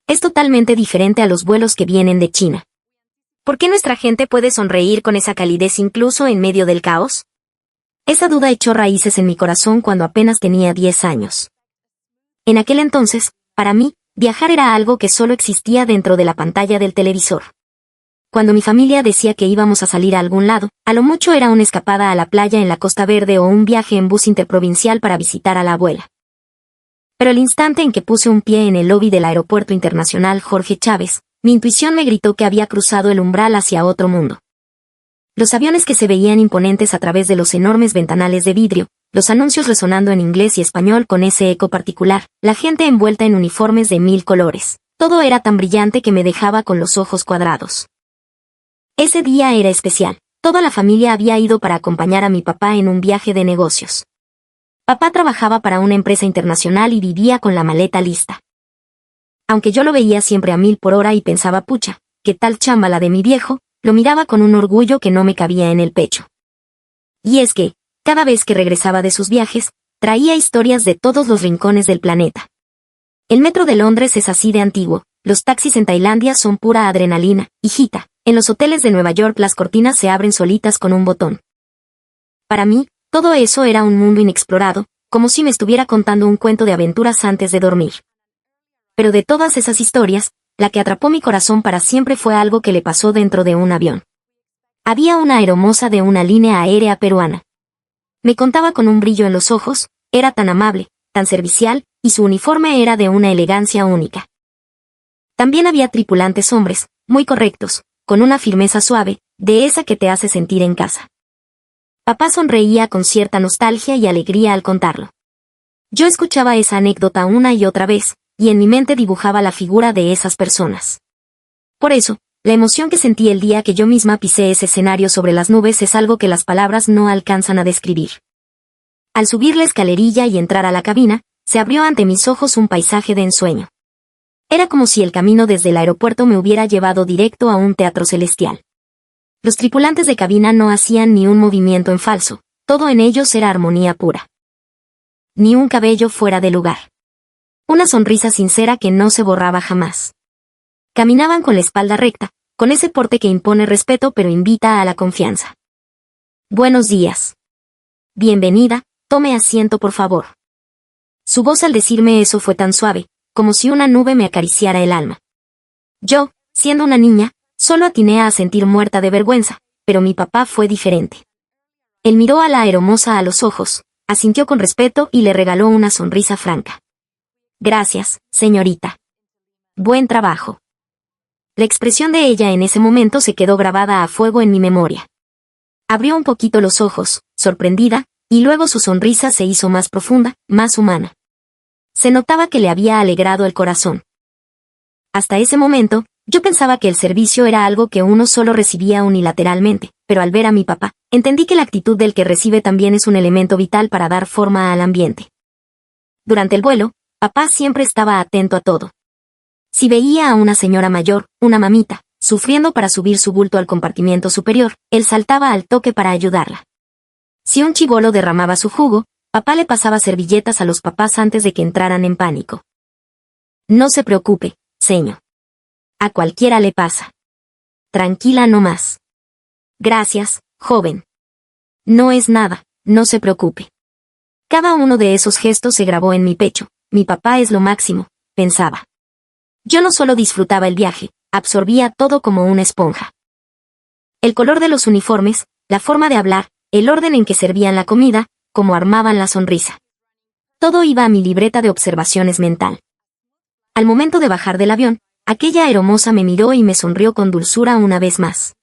Es totalmente diferente a los vuelos que vienen de China. ¿Por qué nuestra gente puede sonreír con esa calidez incluso en medio del caos? Esa duda echó raíces en mi corazón cuando apenas tenía 10 años. En aquel entonces, para mí, viajar era algo que solo existía dentro de la pantalla del televisor. Cuando mi familia decía que íbamos a salir a algún lado, a lo mucho era una escapada a la playa en la Costa Verde o un viaje en bus interprovincial para visitar a la abuela. Pero el instante en que puse un pie en el lobby del Aeropuerto Internacional Jorge Chávez, mi intuición me gritó que había cruzado el umbral hacia otro mundo. Los aviones que se veían imponentes a través de los enormes ventanales de vidrio, los anuncios resonando en inglés y español con ese eco particular, la gente envuelta en uniformes de 1000 colores. Todo era tan brillante que me dejaba con los ojos cuadrados. Ese día era especial. Toda la familia había ido para acompañar a mi papá en un viaje de negocios. Papá trabajaba para una empresa internacional y vivía con la maleta lista. Aunque yo lo veía siempre a 1000 por hora y pensaba, pucha, ¿qué tal chamba la de mi viejo?, lo miraba con un orgullo que no me cabía en el pecho. Y es que, cada vez que regresaba de sus viajes, traía historias de todos los rincones del planeta. El metro de Londres es así de antiguo, los taxis en Tailandia son pura adrenalina, hijita, en los hoteles de Nueva York las cortinas se abren solitas con un botón. Para mí, todo eso era un mundo inexplorado, como si me estuviera contando un cuento de aventuras antes de dormir. Pero de todas esas historias, la que atrapó mi corazón para siempre fue algo que le pasó dentro de un avión. Había una aeromoza de una línea aérea peruana. Me contaba con un brillo en los ojos, era tan amable, tan servicial, y su uniforme era de una elegancia única. También había tripulantes hombres, muy correctos, con una firmeza suave, de esa que te hace sentir en casa. Papá sonreía con cierta nostalgia y alegría al contarlo. Yo escuchaba esa anécdota una y otra vez, y en mi mente dibujaba la figura de esas personas. Por eso, la emoción que sentí el día que yo misma pisé ese escenario sobre las nubes es algo que las palabras no alcanzan a describir. Al subir la escalerilla y entrar a la cabina, se abrió ante mis ojos un paisaje de ensueño. Era como si el camino desde el aeropuerto me hubiera llevado directo a un teatro celestial. Los tripulantes de cabina no hacían ni un movimiento en falso, todo en ellos era armonía pura. Ni un cabello fuera de lugar. Una sonrisa sincera que no se borraba jamás. Caminaban con la espalda recta, con ese porte que impone respeto pero invita a la confianza. Buenos días. Bienvenida, tome asiento por favor. Su voz al decirme eso fue tan suave, como si una nube me acariciara el alma. Yo, siendo una niña, solo atiné a sentir muerta de vergüenza, pero mi papá fue diferente. Él miró a la aeromoza a los ojos, asintió con respeto y le regaló una sonrisa franca. Gracias, señorita. Buen trabajo. La expresión de ella en ese momento se quedó grabada a fuego en mi memoria. Abrió un poquito los ojos, sorprendida, y luego su sonrisa se hizo más profunda, más humana. Se notaba que le había alegrado el corazón. Hasta ese momento, yo pensaba que el servicio era algo que uno solo recibía unilateralmente, pero al ver a mi papá, entendí que la actitud del que recibe también es un elemento vital para dar forma al ambiente. Durante el vuelo, papá siempre estaba atento a todo. Si veía a una señora mayor, una mamita, sufriendo para subir su bulto al compartimiento superior, él saltaba al toque para ayudarla. Si un chibolo derramaba su jugo, papá le pasaba servilletas a los papás antes de que entraran en pánico. No se preocupe, señor. A cualquiera le pasa. Tranquila nomás. Gracias, joven. No es nada, no se preocupe. Cada uno de esos gestos se grabó en mi pecho. Mi papá es lo máximo, pensaba. Yo no solo disfrutaba el viaje, absorbía todo como una esponja. El color de los uniformes, la forma de hablar, el orden en que servían la comida, cómo armaban la sonrisa. Todo iba a mi libreta de observaciones mental. Al momento de bajar del avión, aquella aeromoza me miró y me sonrió con dulzura una vez más.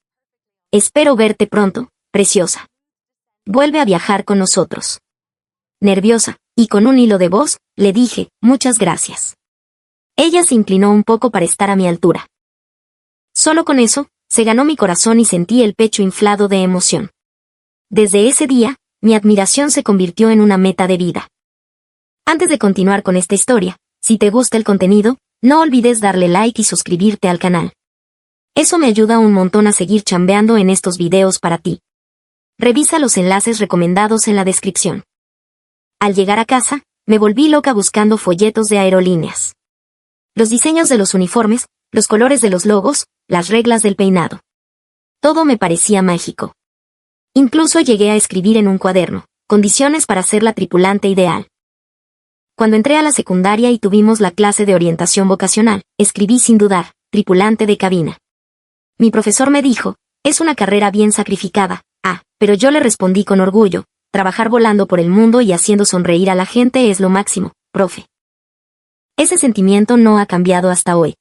Espero verte pronto, preciosa. Vuelve a viajar con nosotros. Nerviosa, y con un hilo de voz, le dije, muchas gracias. Ella se inclinó un poco para estar a mi altura. Solo con eso, se ganó mi corazón y sentí el pecho inflado de emoción. Desde ese día, mi admiración se convirtió en una meta de vida. Antes de continuar con esta historia, si te gusta el contenido, no olvides darle like y suscribirte al canal. Eso me ayuda un montón a seguir chambeando en estos videos para ti. Revisa los enlaces recomendados en la descripción. Al llegar a casa, me volví loca buscando folletos de aerolíneas. Los diseños de los uniformes, los colores de los logos, las reglas del peinado. Todo me parecía mágico. Incluso llegué a escribir en un cuaderno, condiciones para ser la tripulante ideal. Cuando entré a la secundaria y tuvimos la clase de orientación vocacional, escribí sin dudar, tripulante de cabina. Mi profesor me dijo, es una carrera bien sacrificada, pero yo le respondí con orgullo, trabajar volando por el mundo y haciendo sonreír a la gente es lo máximo, profe. Ese sentimiento no ha cambiado hasta hoy.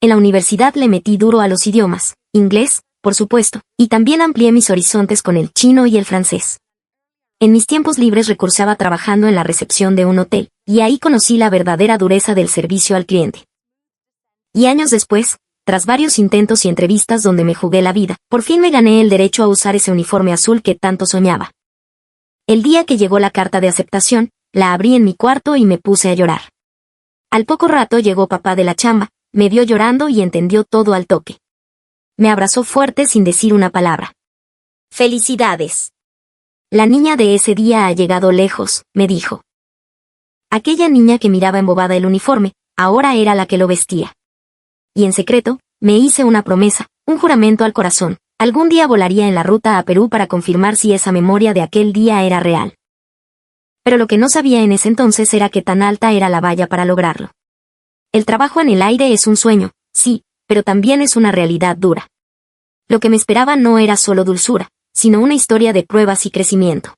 En la universidad le metí duro a los idiomas, inglés, por supuesto, y también amplié mis horizontes con el chino y el francés. En mis tiempos libres recursaba trabajando en la recepción de un hotel, y ahí conocí la verdadera dureza del servicio al cliente. Y años después, tras varios intentos y entrevistas donde me jugué la vida, por fin me gané el derecho a usar ese uniforme azul que tanto soñaba. El día que llegó la carta de aceptación, la abrí en mi cuarto y me puse a llorar. Al poco rato llegó papá de la chamba, me vio llorando y entendió todo al toque. Me abrazó fuerte sin decir una palabra. ¡Felicidades! La niña de ese día ha llegado lejos, me dijo. Aquella niña que miraba embobada el uniforme, ahora era la que lo vestía. Y en secreto, me hice una promesa, un juramento al corazón. Algún día volaría en la ruta a Perú para confirmar si esa memoria de aquel día era real. Pero lo que no sabía en ese entonces era que tan alta era la valla para lograrlo. El trabajo en el aire es un sueño, sí, pero también es una realidad dura. Lo que me esperaba no era solo dulzura, sino una historia de pruebas y crecimiento.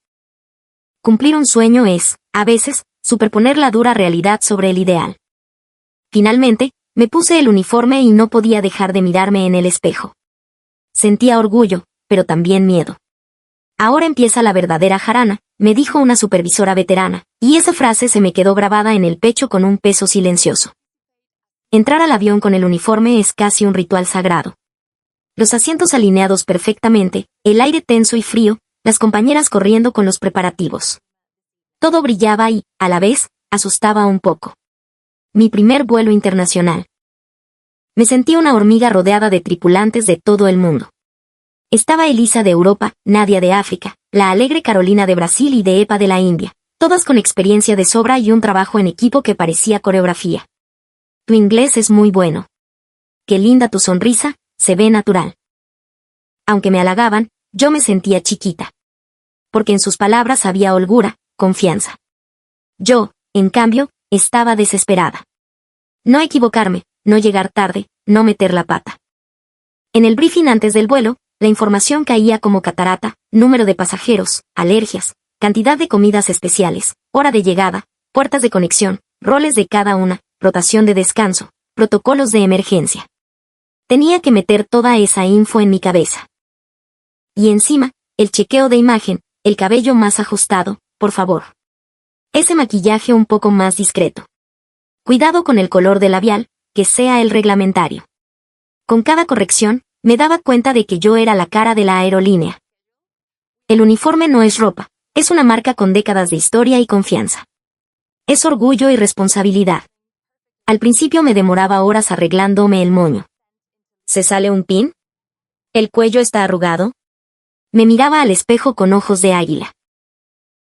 Cumplir un sueño es, a veces, superponer la dura realidad sobre el ideal. Finalmente, me puse el uniforme y no podía dejar de mirarme en el espejo. Sentía orgullo, pero también miedo. Ahora empieza la verdadera jarana, me dijo una supervisora veterana, y esa frase se me quedó grabada en el pecho con un peso silencioso. Entrar al avión con el uniforme es casi un ritual sagrado. Los asientos alineados perfectamente, el aire tenso y frío, las compañeras corriendo con los preparativos. Todo brillaba y, a la vez, asustaba un poco. Mi primer vuelo internacional. Me sentí una hormiga rodeada de tripulantes de todo el mundo. Estaba Elisa de Europa, Nadia de África, la alegre Carolina de Brasil y de Epa de la India, todas con experiencia de sobra y un trabajo en equipo que parecía coreografía. Tu inglés es muy bueno. Qué linda tu sonrisa, se ve natural. Aunque me halagaban, yo me sentía chiquita. Porque en sus palabras había holgura, confianza. Yo, en cambio, estaba desesperada. No equivocarme, no llegar tarde, no meter la pata. En el briefing antes del vuelo, la información caía como catarata, número de pasajeros, alergias, cantidad de comidas especiales, hora de llegada, puertas de conexión, roles de cada una, rotación de descanso, protocolos de emergencia. Tenía que meter toda esa info en mi cabeza. Y encima, el chequeo de imagen, el cabello más ajustado, por favor. Ese maquillaje un poco más discreto. Cuidado con el color del labial, que sea el reglamentario. Con cada corrección, me daba cuenta de que yo era la cara de la aerolínea. El uniforme no es ropa, es una marca con décadas de historia y confianza. Es orgullo y responsabilidad. Al principio me demoraba horas arreglándome el moño. ¿Se sale un pin? ¿El cuello está arrugado? Me miraba al espejo con ojos de águila.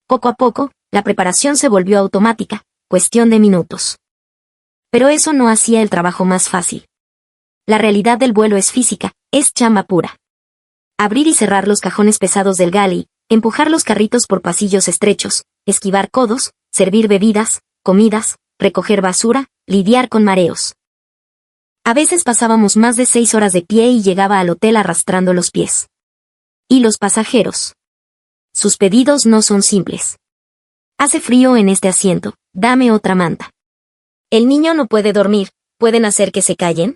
Poco a poco, la preparación se volvió automática, cuestión de minutos. Pero eso no hacía el trabajo más fácil. La realidad del vuelo es física, es chamba pura. Abrir y cerrar los cajones pesados del galley, empujar los carritos por pasillos estrechos, esquivar codos, servir bebidas, comidas, recoger basura, lidiar con mareos. A veces pasábamos más de 6 horas de pie y llegaba al hotel arrastrando los pies. ¿Y los pasajeros? Sus pedidos no son simples. Hace frío en este asiento, dame otra manta. El niño no puede dormir, ¿pueden hacer que se callen?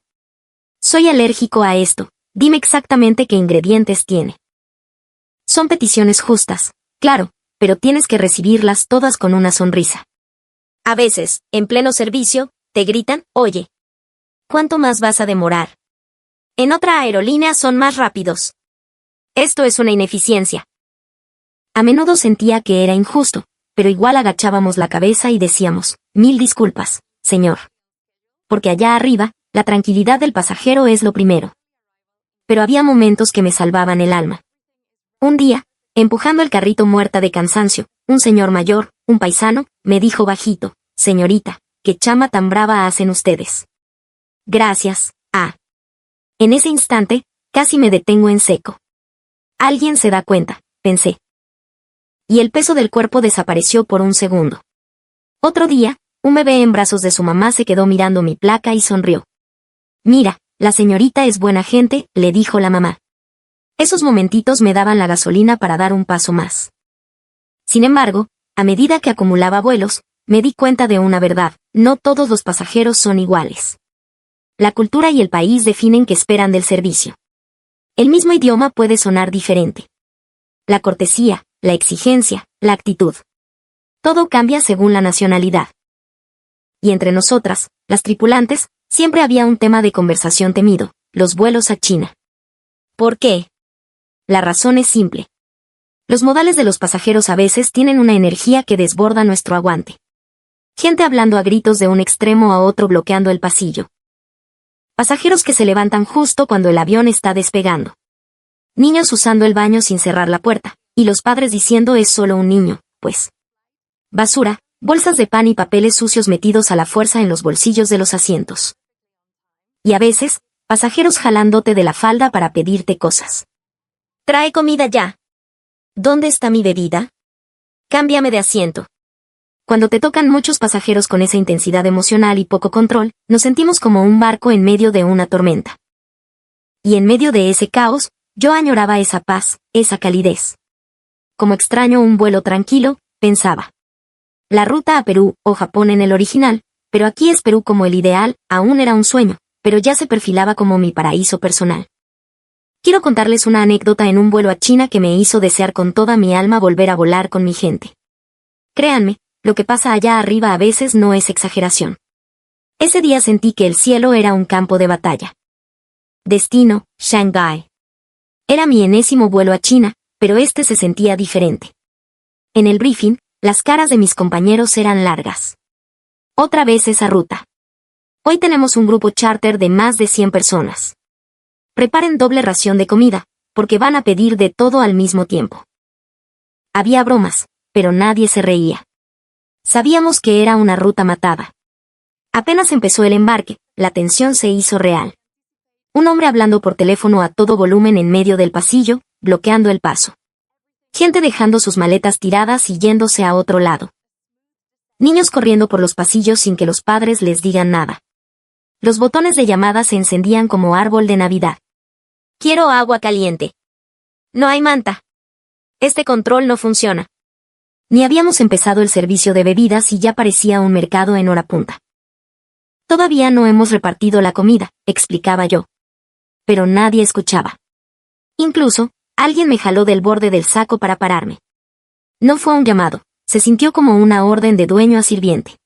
Soy alérgico a esto, dime exactamente qué ingredientes tiene. Son peticiones justas, claro, pero tienes que recibirlas todas con una sonrisa. A veces, en pleno servicio, te gritan, oye, ¿cuánto más vas a demorar? En otra aerolínea son más rápidos. Esto es una ineficiencia. A menudo sentía que era injusto, pero igual agachábamos la cabeza y decíamos, 1000 disculpas, señor. Porque allá arriba, la tranquilidad del pasajero es lo primero. Pero había momentos que me salvaban el alma. Un día, empujando el carrito muerta de cansancio, un señor mayor, un paisano, me dijo bajito, señorita, qué chama tan brava hacen ustedes. Gracias, ah. En ese instante, casi me detengo en seco. Alguien se da cuenta, pensé. Y el peso del cuerpo desapareció por un segundo. Otro día, un bebé en brazos de su mamá se quedó mirando mi placa y sonrió. Mira, la señorita es buena gente, le dijo la mamá. Esos momentitos me daban la gasolina para dar un paso más. Sin embargo, a medida que acumulaba vuelos, me di cuenta de una verdad: no todos los pasajeros son iguales. La cultura y el país definen qué esperan del servicio. El mismo idioma puede sonar diferente. La cortesía, la exigencia, la actitud. Todo cambia según la nacionalidad. Y entre nosotras, las tripulantes, siempre había un tema de conversación temido: los vuelos a China. ¿Por qué? La razón es simple. Los modales de los pasajeros a veces tienen una energía que desborda nuestro aguante. Gente hablando a gritos de un extremo a otro bloqueando el pasillo. Pasajeros que se levantan justo cuando el avión está despegando. Niños usando el baño sin cerrar la puerta, y los padres diciendo es solo un niño, pues. Basura, bolsas de pan y papeles sucios metidos a la fuerza en los bolsillos de los asientos. Y a veces, pasajeros jalándote de la falda para pedirte cosas. Trae comida ya. ¿Dónde está mi bebida? Cámbiame de asiento. Cuando te tocan muchos pasajeros con esa intensidad emocional y poco control, nos sentimos como un barco en medio de una tormenta. Y en medio de ese caos, yo añoraba esa paz, esa calidez. Como extraño un vuelo tranquilo, pensaba. La ruta a Perú o Japón en el original, pero aquí es Perú como el ideal, aún era un sueño, pero ya se perfilaba como mi paraíso personal. Quiero contarles una anécdota en un vuelo a China que me hizo desear con toda mi alma volver a volar con mi gente. Créanme, lo que pasa allá arriba a veces no es exageración. Ese día sentí que el cielo era un campo de batalla. Destino, Shanghái. Era mi enésimo vuelo a China, pero este se sentía diferente. En el briefing, las caras de mis compañeros eran largas. Otra vez esa ruta. Hoy tenemos un grupo charter de más de 100 personas. Preparen doble ración de comida, porque van a pedir de todo al mismo tiempo. Había bromas, pero nadie se reía. Sabíamos que era una ruta matada. Apenas empezó el embarque, la tensión se hizo real. Un hombre hablando por teléfono a todo volumen en medio del pasillo, bloqueando el paso. Gente dejando sus maletas tiradas y yéndose a otro lado. Niños corriendo por los pasillos sin que los padres les digan nada. Los botones de llamada se encendían como árbol de Navidad. Quiero agua caliente. No hay manta. Este control no funciona. Ni habíamos empezado el servicio de bebidas y ya parecía un mercado en hora punta. Todavía no hemos repartido la comida, explicaba yo. Pero nadie escuchaba. Incluso, alguien me jaló del borde del saco para pararme. No fue un llamado, se sintió como una orden de dueño a sirviente.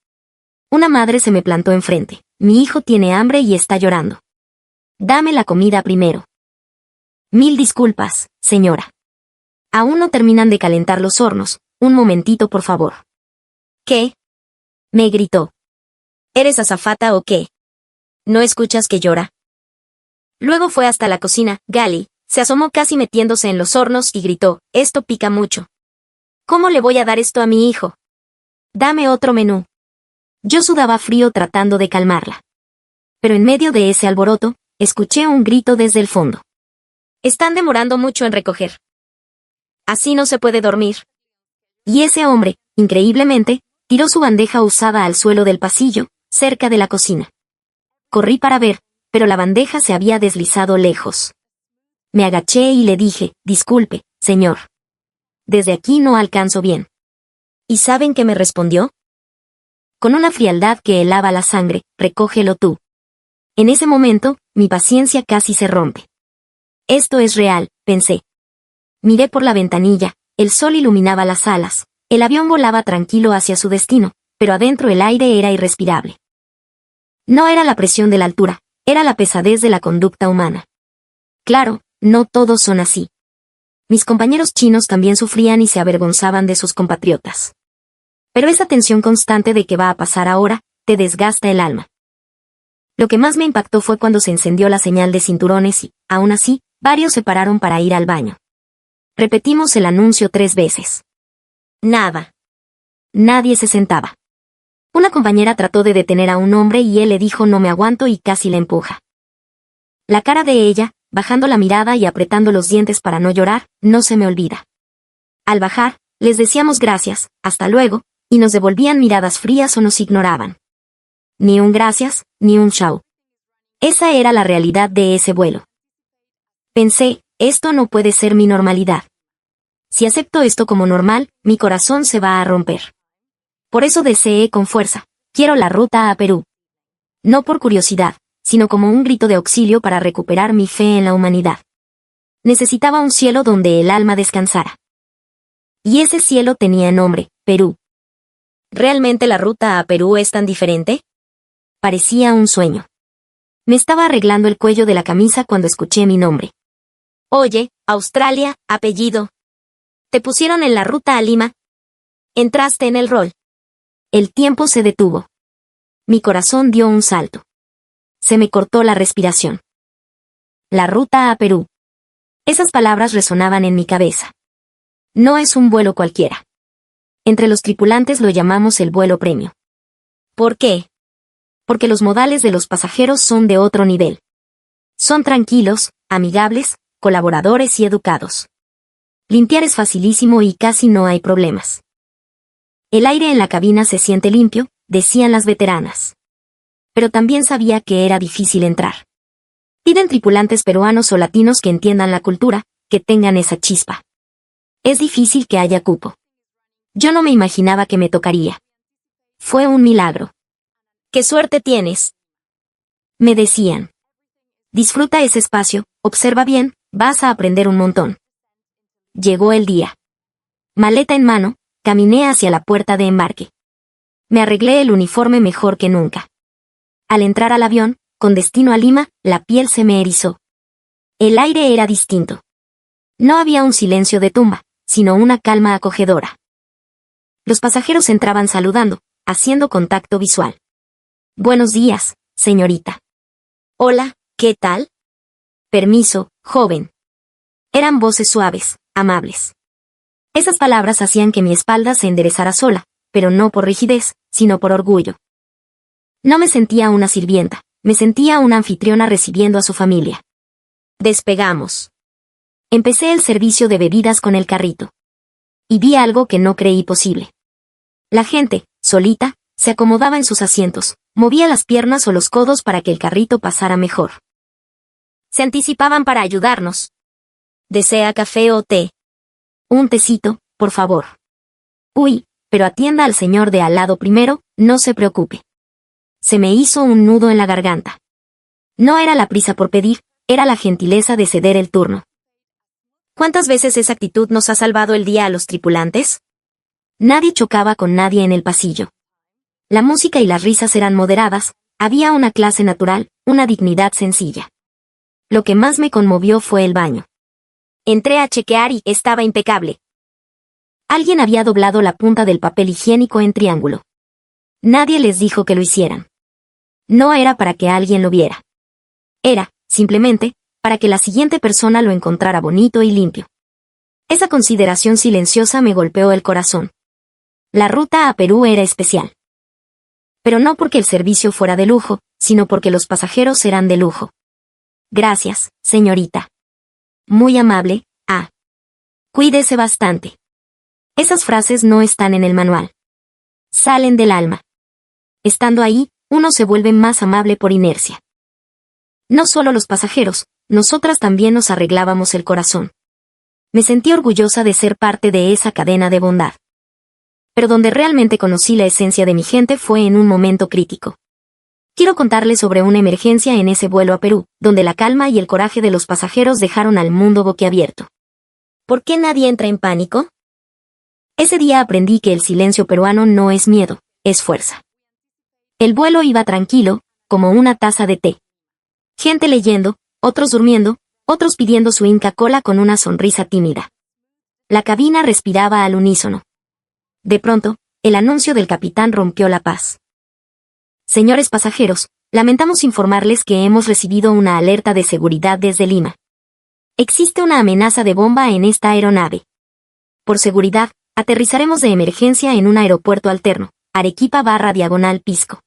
Una madre se me plantó enfrente. Mi hijo tiene hambre y está llorando. Dame la comida primero. Mil disculpas, señora. Aún no terminan de calentar los hornos, un momentito por favor. ¿Qué? Me gritó. ¿Eres azafata o qué? ¿No escuchas que llora? Luego fue hasta la cocina, Gali, se asomó casi metiéndose en los hornos y gritó, esto pica mucho. ¿Cómo le voy a dar esto a mi hijo? Dame otro menú. Yo sudaba frío tratando de calmarla. Pero en medio de ese alboroto, escuché un grito desde el fondo. Están demorando mucho en recoger. Así no se puede dormir. Y ese hombre, increíblemente, tiró su bandeja usada al suelo del pasillo, cerca de la cocina. Corrí para ver, pero la bandeja se había deslizado lejos. Me agaché y le dije, disculpe, señor. Desde aquí no alcanzo bien. ¿Y saben qué me respondió? Con una frialdad que helaba la sangre, recógelo tú. En ese momento, mi paciencia casi se rompe. Esto es real, pensé. Miré por la ventanilla, el sol iluminaba las alas, el avión volaba tranquilo hacia su destino, pero adentro el aire era irrespirable. No era la presión de la altura, era la pesadez de la conducta humana. Claro, no todos son así. Mis compañeros chinos también sufrían y se avergonzaban de sus compatriotas. Pero esa tensión constante de qué va a pasar ahora, te desgasta el alma. Lo que más me impactó fue cuando se encendió la señal de cinturones y, aún así, varios se pararon para ir al baño. Repetimos el anuncio 3 veces. Nada. Nadie se sentaba. Una compañera trató de detener a un hombre y él le dijo no me aguanto y casi la empuja. La cara de ella, bajando la mirada y apretando los dientes para no llorar, no se me olvida. Al bajar, les decíamos gracias, hasta luego, y nos devolvían miradas frías o nos ignoraban. Ni un gracias, ni un chao. Esa era la realidad de ese vuelo. Pensé, esto no puede ser mi normalidad. Si acepto esto como normal, mi corazón se va a romper. Por eso deseé con fuerza, quiero la ruta a Perú. No por curiosidad, sino como un grito de auxilio para recuperar mi fe en la humanidad. Necesitaba un cielo donde el alma descansara. Y ese cielo tenía nombre, Perú. ¿Realmente la ruta a Perú es tan diferente? Parecía un sueño. Me estaba arreglando el cuello de la camisa cuando escuché mi nombre. Oye, Australia, apellido. ¿Te pusieron en la ruta a Lima? Entraste en el rol. El tiempo se detuvo. Mi corazón dio un salto. Se me cortó la respiración. La ruta a Perú. Esas palabras resonaban en mi cabeza. No es un vuelo cualquiera. Entre los tripulantes lo llamamos el vuelo premio. ¿Por qué? Porque los modales de los pasajeros son de otro nivel. Son tranquilos, amigables, colaboradores y educados. Limpiar es facilísimo y casi no hay problemas. El aire en la cabina se siente limpio, decían las veteranas. Pero también sabía que era difícil entrar. Piden tripulantes peruanos o latinos que entiendan la cultura, que tengan esa chispa. Es difícil que haya cupo. Yo no me imaginaba que me tocaría. Fue un milagro. ¡Qué suerte tienes! Me decían. Disfruta ese espacio, observa bien, vas a aprender un montón. Llegó el día. Maleta en mano, caminé hacia la puerta de embarque. Me arreglé el uniforme mejor que nunca. Al entrar al avión, con destino a Lima, la piel se me erizó. El aire era distinto. No había un silencio de tumba, sino una calma acogedora. Los pasajeros entraban saludando, haciendo contacto visual. Buenos días, señorita. Hola, ¿qué tal? Permiso, joven. Eran voces suaves, amables. Esas palabras hacían que mi espalda se enderezara sola, pero no por rigidez, sino por orgullo. No me sentía una sirvienta, me sentía una anfitriona recibiendo a su familia. Despegamos. Empecé el servicio de bebidas con el carrito. Y vi algo que no creí posible. La gente, solita, se acomodaba en sus asientos, movía las piernas o los codos para que el carrito pasara mejor. Se anticipaban para ayudarnos. ¿Desea café o té? Un tecito, por favor. Uy, pero atienda al señor de al lado primero, no se preocupe. Se me hizo un nudo en la garganta. No era la prisa por pedir, era la gentileza de ceder el turno. ¿Cuántas veces esa actitud nos ha salvado el día a los tripulantes? Nadie chocaba con nadie en el pasillo. La música y las risas eran moderadas, había una clase natural, una dignidad sencilla. Lo que más me conmovió fue el baño. Entré a chequear y estaba impecable. Alguien había doblado la punta del papel higiénico en triángulo. Nadie les dijo que lo hicieran. No era para que alguien lo viera. Era, simplemente, para que la siguiente persona lo encontrara bonito y limpio. Esa consideración silenciosa me golpeó el corazón. La ruta a Perú era especial. Pero no porque el servicio fuera de lujo, sino porque los pasajeros eran de lujo. Gracias, señorita. Muy amable, Cuídese bastante. Esas frases no están en el manual. Salen del alma. Estando ahí, uno se vuelve más amable por inercia. No solo los pasajeros, nosotras también nos arreglábamos el corazón. Me sentí orgullosa de ser parte de esa cadena de bondad. Pero donde realmente conocí la esencia de mi gente fue en un momento crítico. Quiero contarles sobre una emergencia en ese vuelo a Perú, donde la calma y el coraje de los pasajeros dejaron al mundo boquiabierto. ¿Por qué nadie entra en pánico? Ese día aprendí que el silencio peruano no es miedo, es fuerza. El vuelo iba tranquilo, como una taza de té. Gente leyendo, otros durmiendo, otros pidiendo su Inca Kola con una sonrisa tímida. La cabina respiraba al unísono. De pronto, el anuncio del capitán rompió la paz. Señores pasajeros, lamentamos informarles que hemos recibido una alerta de seguridad desde Lima. Existe una amenaza de bomba en esta aeronave. Por seguridad, aterrizaremos de emergencia en un aeropuerto alterno, Arequipa /diagonal Pisco.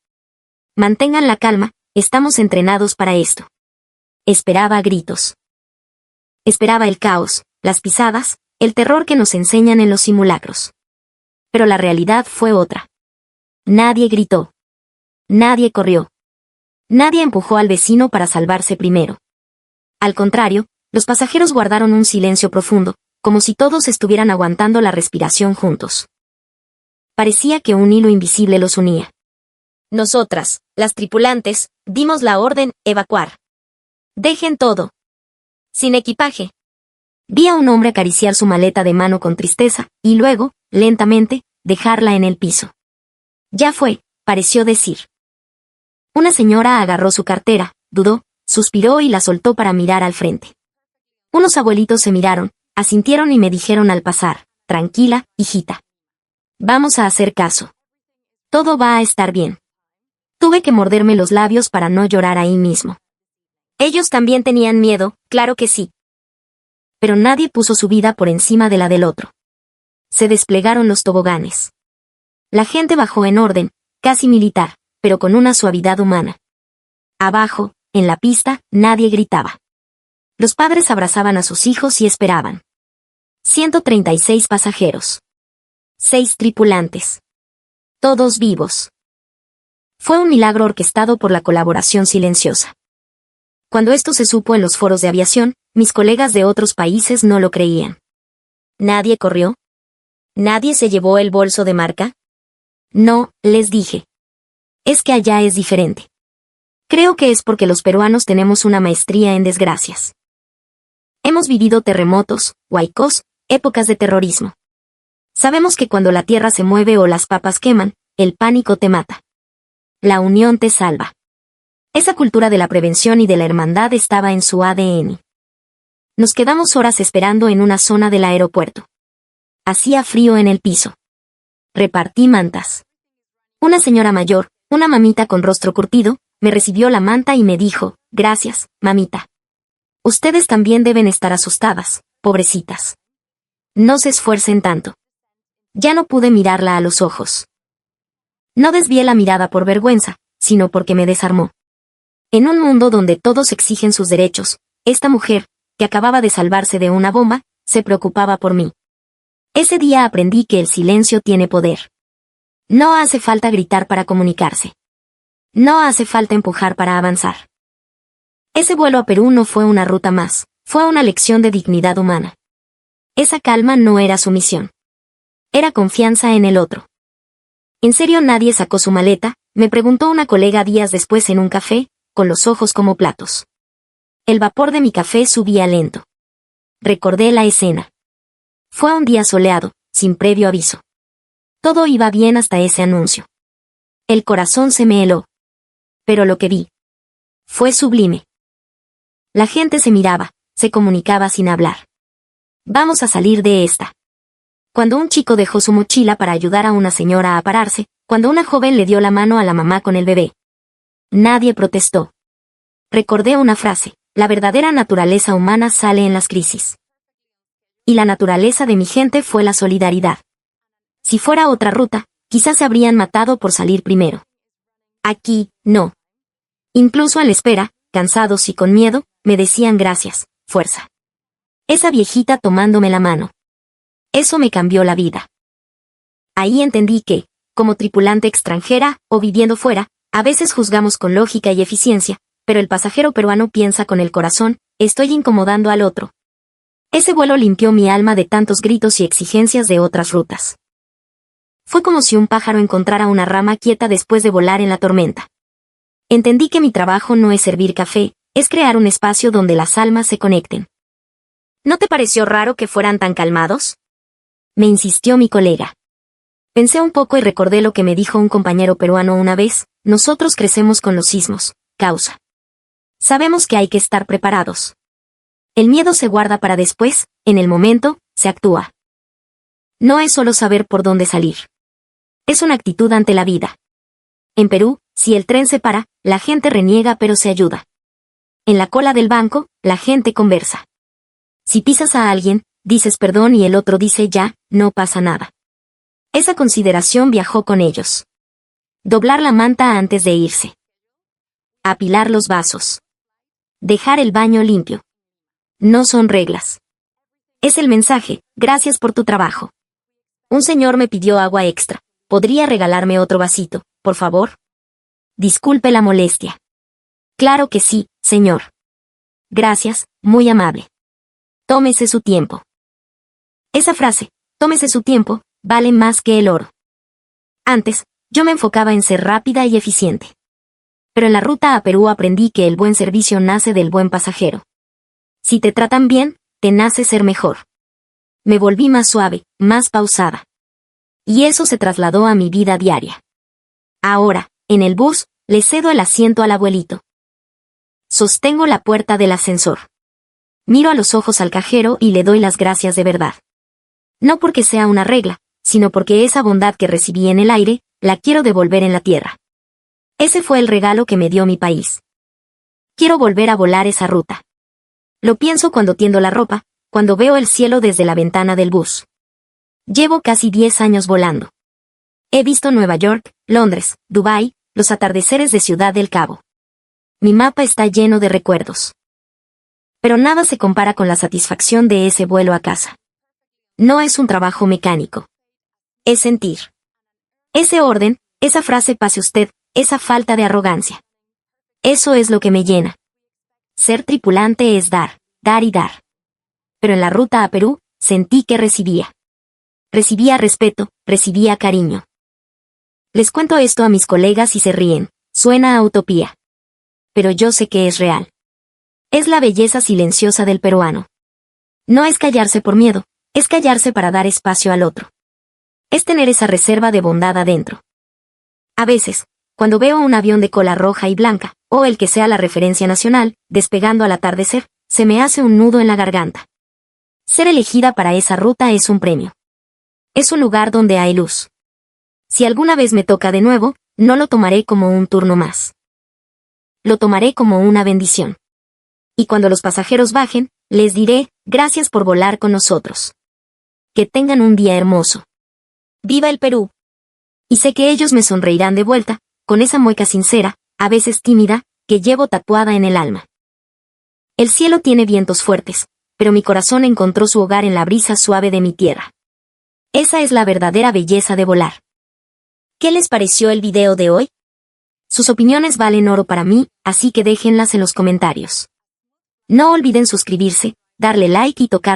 Mantengan la calma, estamos entrenados para esto. Esperaba gritos. Esperaba el caos, las pisadas, el terror que nos enseñan en los simulacros. Pero la realidad fue otra. Nadie gritó. Nadie corrió. Nadie empujó al vecino para salvarse primero. Al contrario, los pasajeros guardaron un silencio profundo, como si todos estuvieran aguantando la respiración juntos. Parecía que un hilo invisible los unía. Nosotras, las tripulantes, dimos la orden, evacuar. Dejen todo. Sin equipaje. Vi a un hombre acariciar su maleta de mano con tristeza, y luego, lentamente, dejarla en el piso. Ya fue, pareció decir. Una señora agarró su cartera, dudó, suspiró y la soltó para mirar al frente. Unos abuelitos se miraron, asintieron y me dijeron al pasar, tranquila, hijita. Vamos a hacer caso. Todo va a estar bien. Tuve que morderme los labios para no llorar ahí mismo. Ellos también tenían miedo, claro que sí. Pero nadie puso su vida por encima de la del otro. Se desplegaron los toboganes. La gente bajó en orden, casi militar, pero con una suavidad humana. Abajo, en la pista, nadie gritaba. Los padres abrazaban a sus hijos y esperaban. 136 pasajeros. 6 tripulantes. Todos vivos. Fue un milagro orquestado por la colaboración silenciosa. Cuando esto se supo en los foros de aviación, mis colegas de otros países no lo creían. ¿Nadie corrió? ¿Nadie se llevó el bolso de marca? No, les dije. Es que allá es diferente. Creo que es porque los peruanos tenemos una maestría en desgracias. Hemos vivido terremotos, huaicos, épocas de terrorismo. Sabemos que cuando la tierra se mueve o las papas queman, el pánico te mata. La unión te salva. Esa cultura de la prevención y de la hermandad estaba en su ADN. Nos quedamos horas esperando en una zona del aeropuerto. Hacía frío en el piso. Repartí mantas. Una señora mayor, una mamita con rostro curtido, me recibió la manta y me dijo, gracias, mamita. Ustedes también deben estar asustadas, pobrecitas. No se esfuercen tanto. Ya no pude mirarla a los ojos. No desvié la mirada por vergüenza, sino porque me desarmó. En un mundo donde todos exigen sus derechos, esta mujer, que acababa de salvarse de una bomba, se preocupaba por mí. Ese día aprendí que el silencio tiene poder. No hace falta gritar para comunicarse. No hace falta empujar para avanzar. Ese vuelo a Perú no fue una ruta más, fue una lección de dignidad humana. Esa calma no era sumisión. Era confianza en el otro. ¿En serio nadie sacó su maleta?, me preguntó una colega días después en un café, con los ojos como platos. El vapor de mi café subía lento. Recordé la escena. Fue un día soleado, sin previo aviso. Todo iba bien hasta ese anuncio. El corazón se me heló. Pero lo que vi fue sublime. La gente se miraba, se comunicaba sin hablar. Vamos a salir de esta. Cuando un chico dejó su mochila para ayudar a una señora a pararse, cuando una joven le dio la mano a la mamá con el bebé. Nadie protestó. Recordé una frase, la verdadera naturaleza humana sale en las crisis. Y la naturaleza de mi gente fue la solidaridad. Si fuera otra ruta, quizás se habrían matado por salir primero. Aquí, no. Incluso a la espera, cansados y con miedo, me decían gracias, fuerza. Esa viejita tomándome la mano. Eso me cambió la vida. Ahí entendí que, como tripulante extranjera, o viviendo fuera, a veces juzgamos con lógica y eficiencia, pero el pasajero peruano piensa con el corazón, estoy incomodando al otro. Ese vuelo limpió mi alma de tantos gritos y exigencias de otras rutas. Fue como si un pájaro encontrara una rama quieta después de volar en la tormenta. Entendí que mi trabajo no es servir café, es crear un espacio donde las almas se conecten. ¿No te pareció raro que fueran tan calmados?, me insistió mi colega. Pensé un poco y recordé lo que me dijo un compañero peruano una vez, nosotros crecemos con los sismos, causa. Sabemos que hay que estar preparados. El miedo se guarda para después, en el momento, se actúa. No es solo saber por dónde salir. Es una actitud ante la vida. En Perú, si el tren se para, la gente reniega pero se ayuda. En la cola del banco, la gente conversa. Si pisas a alguien, dices perdón y el otro dice ya, no pasa nada. Esa consideración viajó con ellos. Doblar la manta antes de irse. Apilar los vasos. Dejar el baño limpio. No son reglas. Es el mensaje, gracias por tu trabajo. Un señor me pidió agua extra. ¿Podría regalarme otro vasito, por favor? Disculpe la molestia. Claro que sí, señor. Gracias, muy amable. Tómese su tiempo. Esa frase, tómese su tiempo, vale más que el oro. Antes, yo me enfocaba en ser rápida y eficiente. Pero en la ruta a Perú aprendí que el buen servicio nace del buen pasajero. Si te tratan bien, te nace ser mejor. Me volví más suave, más pausada. Y eso se trasladó a mi vida diaria. Ahora, en el bus, le cedo el asiento al abuelito. Sostengo la puerta del ascensor. Miro a los ojos al cajero y le doy las gracias de verdad. No porque sea una regla, sino porque esa bondad que recibí en el aire, la quiero devolver en la tierra. Ese fue el regalo que me dio mi país. Quiero volver a volar esa ruta. Lo pienso cuando tiendo la ropa, cuando veo el cielo desde la ventana del bus. Llevo casi 10 años volando. He visto Nueva York, Londres, Dubái, los atardeceres de Ciudad del Cabo. Mi mapa está lleno de recuerdos. Pero nada se compara con la satisfacción de ese vuelo a casa. No es un trabajo mecánico. Es sentir. Ese orden, esa frase pase usted, esa falta de arrogancia. Eso es lo que me llena. Ser tripulante es dar, dar y dar. Pero en la ruta a Perú, sentí que recibía. Recibía respeto, recibía cariño. Les cuento esto a mis colegas y se ríen, suena a utopía. Pero yo sé que es real. Es la belleza silenciosa del peruano. No es callarse por miedo, es callarse para dar espacio al otro. Es tener esa reserva de bondad adentro. A veces, cuando veo un avión de cola roja y blanca, o el que sea la referencia nacional, despegando al atardecer, se me hace un nudo en la garganta. Ser elegida para esa ruta es un premio. Es un lugar donde hay luz. Si alguna vez me toca de nuevo, no lo tomaré como un turno más. Lo tomaré como una bendición. Y cuando los pasajeros bajen, les diré, gracias por volar con nosotros. Que tengan un día hermoso. ¡Viva el Perú! Y sé que ellos me sonreirán de vuelta, con esa mueca sincera, a veces tímida, que llevo tatuada en el alma. El cielo tiene vientos fuertes, pero mi corazón encontró su hogar en la brisa suave de mi tierra. Esa es la verdadera belleza de volar. ¿Qué les pareció el video de hoy? Sus opiniones valen oro para mí, así que déjenlas en los comentarios. No olviden suscribirse, darle like y tocar